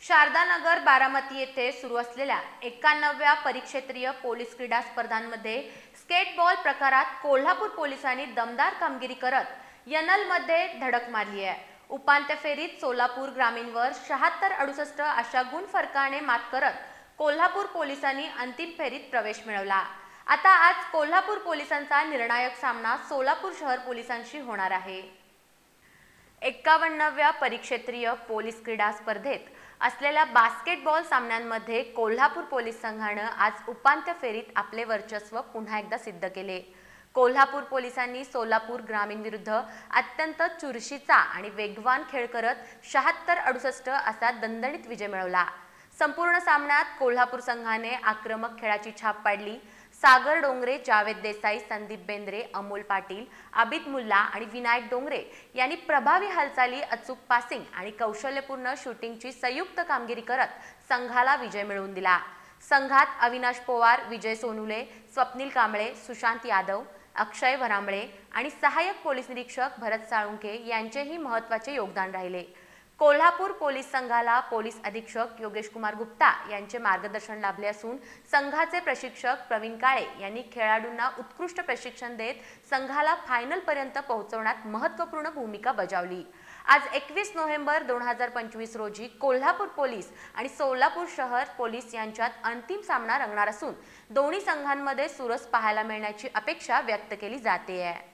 शारदानगर बारामती येथे सुरू असलेल्या 91व्या परिक्षेत्रीय पोलीस क्रीडा स्पर्धांमध्ये स्केटबॉल प्रकारात कोल्हापूर पोलिसांनी दमदार कामगिरी करत यनलमध्ये धडक मारली आहे। उपांत्य फेरीत सोलापूर ग्रामीणवर 76-68 अशा गुण फरकाने मात करत कोल्हापूर पोलिसांनी अंतिम फेरीत प्रवेश मिळवला। आता आज कोल्हापूर पोलिसांचा निर्णायक सामना सोलापूर शहर पोलिसांशी होणार आहे। 51व्या परिक्षेत्रीय पोलीस क्रीडा स्पर्धेत असलेल्या बास्केटबॉल सामन्यांमध्ये कोल्हापूर पोलीस संघानं आज उपांत्य फेरीत आपले वर्चस्व पुन्हा एकदा सिद्ध केले। कोल्हापूर पोलिसांनी सोलापूर ग्रामीण विरुद्ध अत्यंत चुरशीचा आणि वेगवान खेळ करत 76-68 असा दणदणीत विजय मिळवला। संपूर्ण सामन्यात कोल्हापूर संघाने आक्रमक खेळाची छाप पाडली। सागर डोंगरे, जावेद देसाई, संदीप बेंद्रे, अमोल पाटील, आबिद मुल्ला आणि विनायक डोंगरे यांनी प्रभावी हालचाली, अचूक पासिंग आणि कौशल्यपूर्ण शूटिंगची संयुक्त कामगिरी करत संघाला विजय मिळवून दिला। संघात अविनाश पवार, विजय सोनुले, स्वप्नील कांबळे, सुशांत यादव, अक्षय वरांबळे आणि सहाय्यक पोलीस निरीक्षक भरत साळुंखे यांचेही महत्त्वाचे योगदान राहिले। कोल्हापूर पोलीस संघाला पोलीस अधीक्षक योगेश कुमार गुप्ता यांचे मार्गदर्शन लाभले असून संघाचे प्रशिक्षक प्रवीण काळे यांनी खेळाडूंना उत्कृष्ट प्रशिक्षण देत संघाला फायनल पर्यंत पोहोचवण्यात महत्त्वपूर्ण भूमिका बजावली। आज 21 नोव्हेंबर 2025 रोजी कोल्हापूर पोलीस आणि सोलापूर शहर पोलीस यांच्यात अंतिम सामना रंगणार असून दोन्ही संघांमध्ये चुरस पाहायला मिळण्याची अपेक्षा व्यक्त केली जाते आहे।